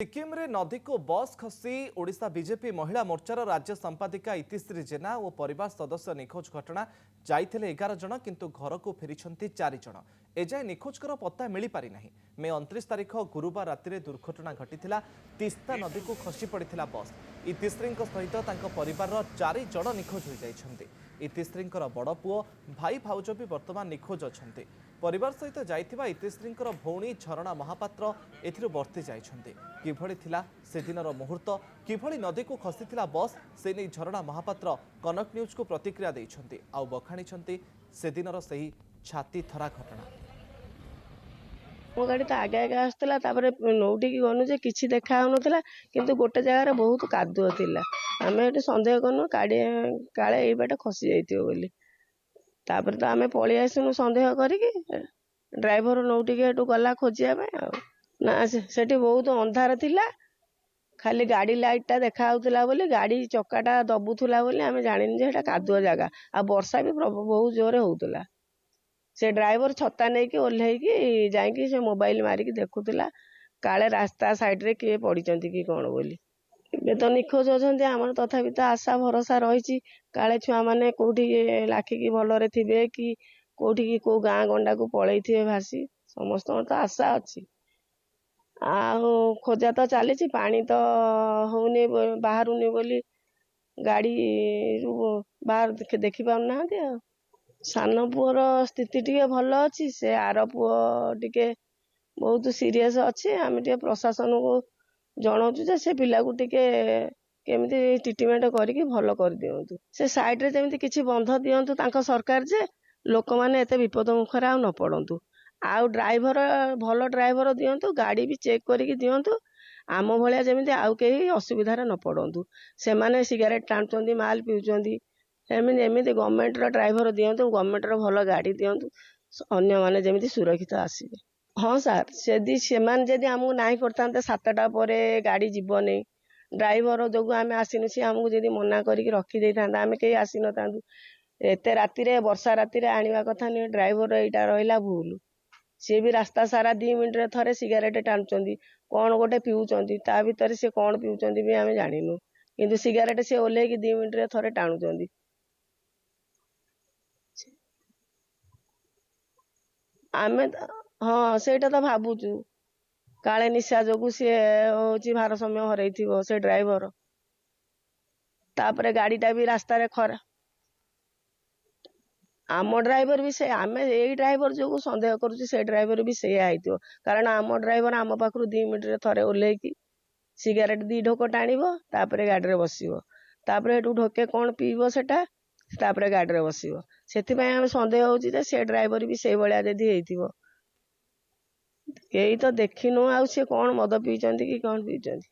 सिक्किम रे नदी को बस खसी ओडिशा बीजेपी महिला मोर्चार राज्य संपादिका इतिश्री जेना और परिवार सदस्य निखोज घटना जाइथिले 11 जन किंतु घर को फेरिछंती 4 जन एजाए निखोजकर पत्ता मिल पारि नाही। मे 29 तारिख गुरुवार राति दुर्घटना घटिथिला। तीस्ता नदी को खसी पड़िथिला बस। इतिश्री सहित तांको परिवार 4 जन निखोज हो जाइछंती। इतिश्री बड़ पुओ भाई भाउज भी वर्तमान निखोज अछंती। परिवार सहित जाइथिबा इतिश्री भौणी झरणा महापात्र एथिरु बर्ती जाइछंती। किभଳି थिला से दिनर मुहूर्त, किभଳି नदी को खसीथिला बस, से नहीं झरणा महापात्र कनक न्यूज को प्रतिक्रिया देइछंती। आउ बखाणिछंती से दिनर सही छाती थरा घटना। मो गाड़ी तो आगे आगे आसला नौटिकी गनु जे किसी देखा किंतु गोटे जगार बहुत कादुଅ थिला। आमे एटी संदेह कनु गाड़ी काले एई बाटे खसी जाइतियो बोली। तापर तो आमे पळि आसिनु संदेह करिकि ड्राइवर नौटिकी एटू गला खोजिया पे ना सेठी बहुत अंधार थिला। खाली गाड़ी लाइटा देखा होउतला बोली गाड़ी चक्काटा दबुथुला बोली आमे जानिन जे एटा कादुଅ जागा आ वर्षा भी बहुत जोरे होउतला। से ड्राइवर छत्ता नहीं कि ओल्हेकी जाइकी से मोबाइल मारिकी देखुला काले रास्ता साइड रे किए पड़िचंती कि कौन बोली। ଏବେ ତ ନିଖୋଜ ଅଛନ୍ତି। ଆମର ତଥାପି ତ ଆଶା ଭରସା ରହିଛି କାଳେ ଛୁଆ ମାନେ କୋଉଠି ଲାଖିକି ଭଲରେ ଥିବେ କି କୋଉଠିକି କୋଉ ଗାଁ ଗଣ୍ଡାକୁ ପଳେଇଥିବେ ଭାସି। ସମସ୍ତଙ୍କର ତ ଆଶା ଅଛି। ଆଉ ଖୋଜା ତ ଚାଲିଛି। ପାଣି ତ ହଉନି ବାହାରୁନି ବୋଲି ଗାଡି ବାହାର ଦେଖି ପାରୁନାହାନ୍ତି। ଆଉ ସାନ ପୁଅର ସ୍ଥିତି ଟିକେ ଭଲ ଅଛି। ସେ ଆର ପୁଅ ଟିକେ ବହୁତ ସିରିୟସ ଅଛି। ଆମେ ଟିକେ ପ୍ରଶାସନକୁ ଜଣାଉଛୁ ଯେ ସେ ପିଲାକୁ ଟିକେ କେମିତି ଟ୍ରିଟमेंट କରିକି ଭଲ କରିଦିଅନ୍ତୁ। ସେ ସାଇଡରେ ଯେମିତି କିଛି ବନ୍ଧ ଦିଅନ୍ତୁ ତାଙ୍କ ସରକାର ଯେ ଲୋକମାନେ ଏତେ ବିପଦ ମୁଖରେ ଆଉ ନ ପଡନ୍ତୁ। ଆଉ ଡ୍ରାଇଭର ଭଲ ଡ୍ରାଇଭର ଦିଅନ୍ତୁ, ଗାଡି ବି ଚେକ୍ କରିକି ଦିଅନ୍ତୁ। ଆମ ଭଳିଆ ଯେମିତି ଆଉ କେହି ଅସୁବିଧାରେ ନ ପଡନ୍ତୁ। ସେମାନେ ସିଗାରେଟ ଟାଣୁଛନ୍ତି, ମାଲ ପିଉଛନ୍ତି। ଏମିତି ଗଭର୍ଣ୍ଣମେଣ୍ଟର ଡ୍ରାଇଭର ଦିଅନ୍ତୁ, ଗଭର୍ଣ୍ଣମେଣ୍ଟର ଭଲ ଗାଡି ଦିଅନ୍ତୁ, ଅନ୍ୟମାନେ ଯେମିତି ସୁରକ୍ଷିତ ଆସିବେ। ହଁ ସାର୍, ସେମାନେ ଯଦି ଆମକୁ ନାହିଁ କରିଥାନ୍ତେ 7ଟା ପରେ ଗାଡି ଯିବନି, ଡ୍ରାଇଭର ଯୋଗୁ ଆମେ ଆସିନୁ, ସିଏ ଆମକୁ ଯଦି ମନା କରିକି ରଖିଦେଇଥାନ୍ତା ଆମେ କେହି ଆସିନଥାନ୍ତୁ। ଏତେ ରାତିରେ ବର୍ଷା ରାତିରେ ଆଣିବା କଥା ନୁହେଁ। ଡ୍ରାଇଭର ଏଇଟା ରହିଲା ଭୁଲ। ସିଏ ବି ରାସ୍ତା ସାରା 2 ମିନିଟରେ ଥରେ ସିଗାରେଟ ଟାଣୁଛନ୍ତି, କଣ ଗୋଟେ ପିଉଛନ୍ତି। ତା ଭିତରେ ସିଏ କଣ ପିଉଛନ୍ତି ବି ଆମେ ଜାଣିନୁ, କିନ୍ତୁ ସିଗାରେଟ ସିଏ ଓହ୍ଲେଇକି 2 ମିନିଟରେ ଥରେ ଟାଣୁଛନ୍ତି। ଆମେ ହଁ ସେଇଟା ତ ଭାବୁଛୁ କାଳେ ନିଶା ଯୋଗୁ ସିଏ ହଉଛି ଭାରସାମ୍ୟ ହରେଇଥିବ ସେ ଡ୍ରାଇଭର। ତାପରେ ଗାଡିଟା ବି ରାସ୍ତାରେ ଖରା। ଆମ ଡ୍ରାଇଭର ବି ସେ ଆମେ ଏଇ ଡ୍ରାଇଭର ଯୋଗୁ ସନ୍ଦେହ କରୁଛୁ ସେ ଡ୍ରାଇଭର ବି ସେଇଆ ହେଇଥିବ। କାରଣ ଆମ ଡ୍ରାଇଭର ଆମ ପାଖରୁ 2 ମିନିଟରେ ଥରେ ଓହ୍ଲେଇକି ସିଗାରେଟ 2 ଢୋକ ଟାଣିବ, ତାପରେ ଗାଡିରେ ବସିବ। ତାପରେ ଏଠୁ ଢୋକେ କଣ ପିଇବ ସେଟା, ତାପରେ ଗାଡିରେ ବସିବ। ସେଥିପାଇଁ ଆମେ ସନ୍ଦେହ ହଉଛି ଯେ ସେ ଡ୍ରାଇଭର ବି ସେଇଭଳିଆ ଯଦି ହେଇଥିବ। କେହି ତ ଦେଖିନୁ ଆଉ ସିଏ କଣ ମଦ ପିଇଛନ୍ତି କି କଣ ପିଇଛନ୍ତି।